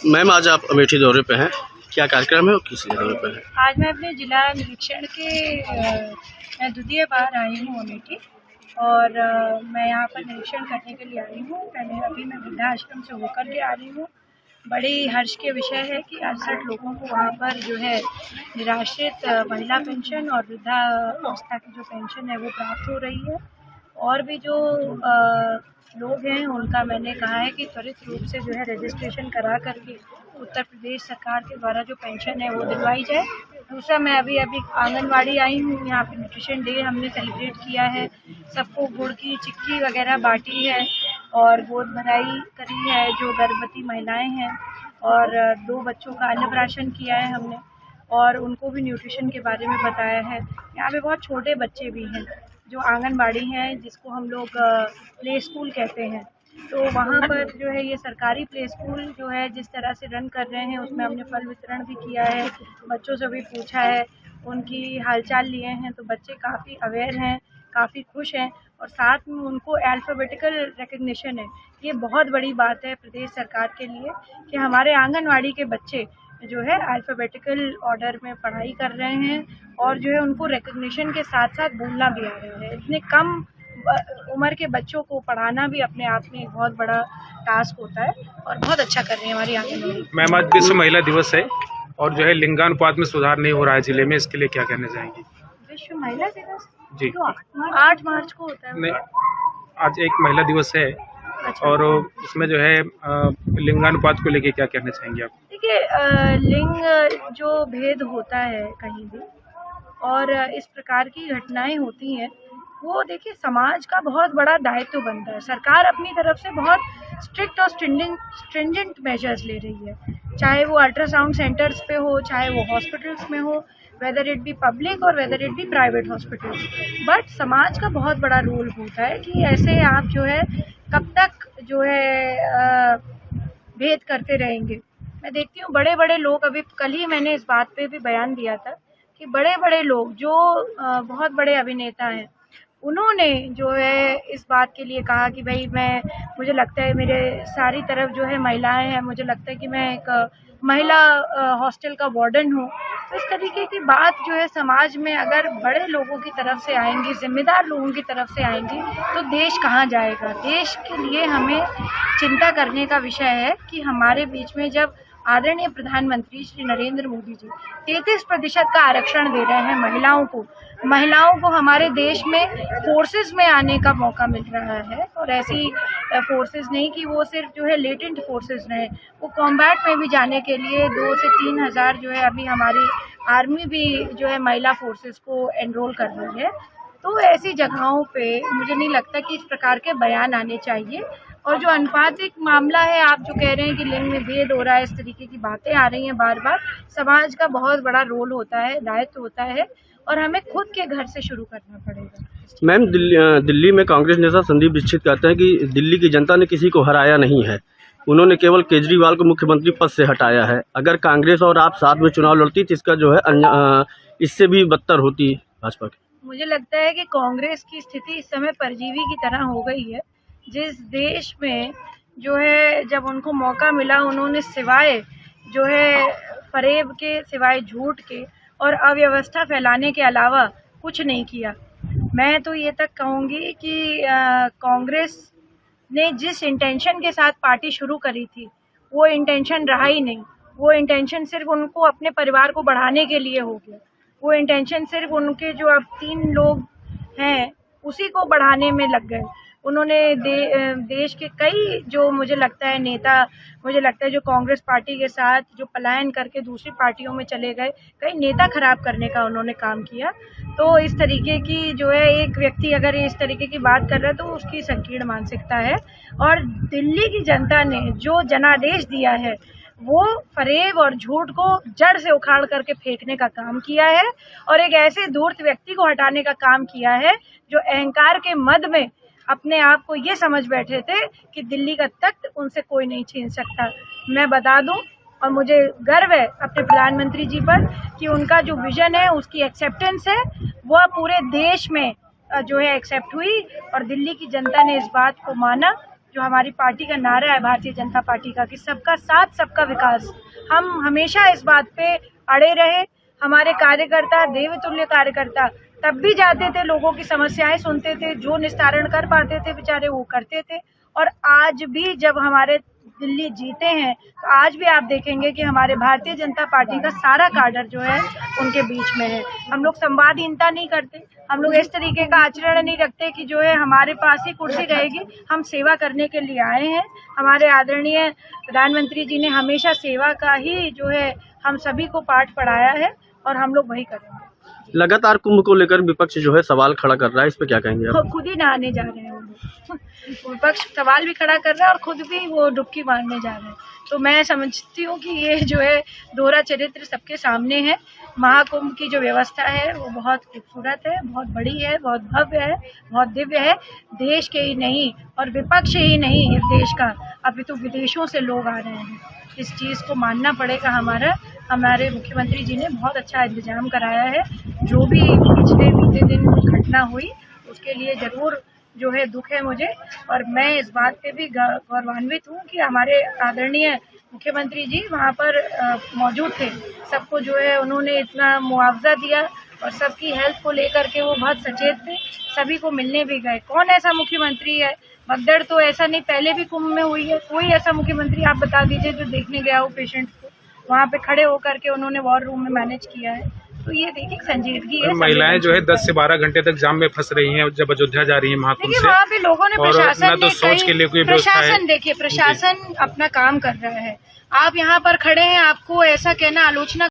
Ma'am, आज आप अमेठी दौरे पे हैं, क्या कार्यक्रम है और किस दौरे पे हैं? आज मैं अपने जिला निरीक्षण के मैं द्वितीय बार आई हूँ अमेठी और मैं यहाँ पर निरीक्षण करने के लिए आई हूँ। पहले अभी मैं वृद्धाश्रम से होकर के आ रही हूँ। बड़ी हर्ष के विषय है कि 68 लोगों को वहाँ पर जो है निराश्रित महिला पेंशन और वृद्धावस्था की जो पेंशन है वो प्राप्त हो रही है। और भी जो लोग हैं उनका मैंने कहा है कि त्वरित रूप से जो है रजिस्ट्रेशन करा करके उत्तर प्रदेश सरकार के द्वारा जो पेंशन है वो दिलवाई जाए। दूसरा, मैं अभी आंगनवाड़ी आई हूँ, यहाँ पे न्यूट्रिशन डे हमने सेलिब्रेट किया है, सबको गुड़ की चिक्की वगैरह बांटी है और गोद भराई करी है जो गर्भवती महिलाएं हैं, और 2 बच्चों का अन्नप्राशन किया है हमने और उनको भी न्यूट्रिशन के बारे में बताया है। यहाँ पे बहुत छोटे बच्चे भी हैं जो आंगनबाड़ी हैं, जिसको हम लोग प्ले स्कूल कहते हैं। तो वहाँ पर जो है ये सरकारी प्ले स्कूल जो है जिस तरह से रन कर रहे हैं, उसमें हमने फल वितरण भी किया है, बच्चों से भी पूछा है, उनकी हालचाल लिए हैं, तो बच्चे काफ़ी अवेयर हैं, काफ़ी खुश हैं और साथ में उनको अल्फ़ाबेटिकल रिकग्निशन है। ये बहुत बड़ी बात है प्रदेश सरकार के लिए कि हमारे आंगनवाड़ी के बच्चे जो है अल्फ़ाबेटिकल ऑर्डर में पढ़ाई कर रहे हैं और जो है उनको रिकग्निशन के साथ साथ बोलना भी आ रहा है। इतने कम उम्र के बच्चों को पढ़ाना भी अपने आप में एक बहुत बड़ा टास्क होता है और बहुत अच्छा कर रहे हैं हमारी आंगनवाड़ी। मैम, आज विश्व महिला दिवस है और जो है लिंगानुपात में सुधार नहीं हो रहा है जिले में, इसके लिए क्या कहना चाहेंगी? विश्व महिला दिवस जी तो 8 मार्च को होता है। नहीं, आज एक महिला दिवस है। अच्छा। और उसमें जो है लिंगानुपात को लेके क्या कहना चाहेंगे आप? देखिए, लिंग जो भेद होता है कहीं भी और इस प्रकार की घटनाएं होती हैं, वो देखिए समाज का बहुत बड़ा दायित्व बनता है। सरकार अपनी तरफ से बहुत स्ट्रिक्ट और स्ट्रिंजेंट मेजर्स ले रही है, चाहे वो अल्ट्रासाउंड सेंटर्स पे हो, चाहे वो हॉस्पिटल्स में हो, वेदर इट बी पब्लिक और whether it be private hospitals. But समाज का बहुत बड़ा रोल होता है कि ऐसे आप जो है कब तक जो है भेद करते रहेंगे। मैं देखती हूँ बड़े बड़े लोग, अभी कल ही मैंने इस बात पे भी बयान दिया था कि बड़े बड़े लोग जो बहुत बड़े अभिनेता हैं, उन्होंने जो है इस बात के लिए कहा कि भाई मुझे लगता है मेरे सारी तरफ जो है महिलाएं हैं, मुझे लगता है कि मैं एक महिला हॉस्टल का वार्डन हूँ। तो इस तरीके की बात जो है समाज में अगर बड़े लोगों की तरफ से आएंगी, जिम्मेदार लोगों की तरफ से आएंगी, तो देश कहाँ जाएगा। देश के लिए हमें चिंता करने का विषय है कि हमारे बीच में जब आदरणीय प्रधानमंत्री श्री नरेंद्र मोदी जी 33% का आरक्षण दे रहे हैं महिलाओं को हमारे देश में फोर्सेस में आने का मौका मिल रहा है, और ऐसी फोर्सेस नहीं कि वो सिर्फ जो है लेटेंट फोर्सेस रहे, वो कॉम्बैट में भी जाने के लिए 2 से 3 हज़ार जो है अभी हमारी आर्मी भी जो है महिला फोर्सेस को एनरोल कर रही है। तो ऐसी जगहों पे मुझे नहीं लगता कि इस प्रकार के बयान आने चाहिए। और जो अनुपातिक मामला है, आप जो कह रहे हैं कि लिंग में भेद हो रहा है, इस तरीके की बातें आ रही हैं बार बार, समाज का बहुत बड़ा रोल होता है, दायित्व होता है और हमें खुद के घर से शुरू करना पड़ेगा। मैम, दिल्ली में कांग्रेस नेता संदीप दीक्षित कहते हैं कि दिल्ली की जनता ने किसी को हराया नहीं है, उन्होंने केवल केजरीवाल को मुख्यमंत्री पद से हटाया है। अगर कांग्रेस और आप साथ में चुनाव लड़ती तो इसका जो है इससे भी बदतर होती भाजपा की। मुझे लगता है कि कांग्रेस की स्थिति इस समय परजीवी की तरह हो गई है। जिस देश में जो है जब उनको मौका मिला, उन्होंने सिवाय जो है फरेब के, सिवाय झूठ के और अव्यवस्था फैलाने के अलावा कुछ नहीं किया। मैं तो ये तक कहूँगी कि कांग्रेस ने जिस इंटेंशन के साथ पार्टी शुरू करी थी, वो इंटेंशन रहा ही नहीं। वो इंटेंशन सिर्फ उनको अपने परिवार को बढ़ाने के लिए हो गया। वो इंटेंशन सिर्फ उनके जो अब 3 लोग हैं उसी को बढ़ाने में लग गए। उन्होंने देश के कई जो मुझे लगता है नेता, मुझे लगता है जो कांग्रेस पार्टी के साथ जो पलायन करके दूसरी पार्टियों में चले गए, कई नेता खराब करने का उन्होंने काम किया। तो इस तरीके की जो है एक व्यक्ति अगर इस तरीके की बात कर रहा है तो उसकी संकीर्ण मानसिकता है। और दिल्ली की जनता ने जो जनादेश दिया है वो फरेब और झूठ को जड़ से उखाड़ करके फेंकने का काम किया है और एक ऐसे धूर्त व्यक्ति को हटाने का काम किया है जो अहंकार के मद में अपने आप को ये समझ बैठे थे कि दिल्ली का तख्त उनसे कोई नहीं छीन सकता। मैं बता दूं, और मुझे गर्व है अपने प्रधानमंत्री जी पर कि उनका जो विजन है, उसकी एक्सेप्टेंस है, वह पूरे देश में जो है एक्सेप्ट हुई और दिल्ली की जनता ने इस बात को माना। जो हमारी पार्टी का नारा है भारतीय जनता पार्टी का कि सबका साथ सबका विकास, हम हमेशा इस बात पे अड़े रहे। हमारे कार्यकर्ता, देवतुल्य कार्यकर्ता, तब भी जाते थे, लोगों की समस्याएं सुनते थे, जो निस्तारण कर पाते थे बेचारे वो करते थे। और आज भी जब हमारे दिल्ली जीते हैं तो आज भी आप देखेंगे कि हमारे भारतीय जनता पार्टी का सारा काडर जो है उनके बीच में है। हम लोग संवादहीनता नहीं करते, हम लोग इस तरीके का आचरण नहीं रखते कि जो है हमारे पास ही कुर्सी रहेगी। हम सेवा करने के लिए आए हैं। हमारे आदरणीय प्रधानमंत्री जी ने हमेशा सेवा का ही जो है हम सभी को पाठ पढ़ाया है और हम लोग वही करेंगे। लगातार कुंभ को लेकर विपक्ष जो है सवाल खड़ा कर रहा है, इस पे क्या कहेंगे आप? खुद ही नहाने जा रहे हैं वो लोग। विपक्ष सवाल भी खड़ा कर रहा है और खुद भी वो डुबकी मारने जा रहे हैं। तो मैं समझती हूँ कि ये जो है दोहरा चरित्र सबके सामने है। महाकुंभ की जो व्यवस्था है वो बहुत खूबसूरत है, बहुत बड़ी है, बहुत भव्य है, बहुत दिव्य है। देश के ही नहीं और विपक्ष ही नहीं इस देश का, अभी तो विदेशों से लोग आ रहे हैं। इस चीज़ को मानना पड़ेगा। हमारे मुख्यमंत्री जी ने बहुत अच्छा इंतजाम कराया है। जो भी पिछले बीते दिन घटना हुई उसके लिए ज़रूर जो है दुख है मुझे, और मैं इस बात पे भी गौरवान्वित हूँ कि हमारे आदरणीय मुख्यमंत्री जी वहाँ पर मौजूद थे। सबको जो है उन्होंने इतना मुआवजा दिया और सबकी हेल्थ को लेकर के वो बहुत सचेत थे। सभी को मिलने भी गए। कौन ऐसा मुख्यमंत्री है, भगदड़ तो ऐसा नहीं पहले भी कुंभ में हुई है, कोई ऐसा मुख्यमंत्री आप बता दीजिए जो देखने गया हो पेशेंट्स को, वहाँ पे खड़े होकर के उन्होंने वॉर रूम में मैनेज किया है। तो ये देखिए संजीदगी है। महिलाएं जो है 10 से 12 घंटे तक जाम में फंस रही हैं जब अयोध्या जा रही हैं महाकुंभ से। वहाँ पे लोगों ने और प्रशासन ना तो सोच के लिए कोई व्यवस्था है। प्रशासन देखिए, प्रशासन अपना काम कर रहा है। आप यहाँ पर खड़े हैं, आपको ऐसा कहना, आलोचना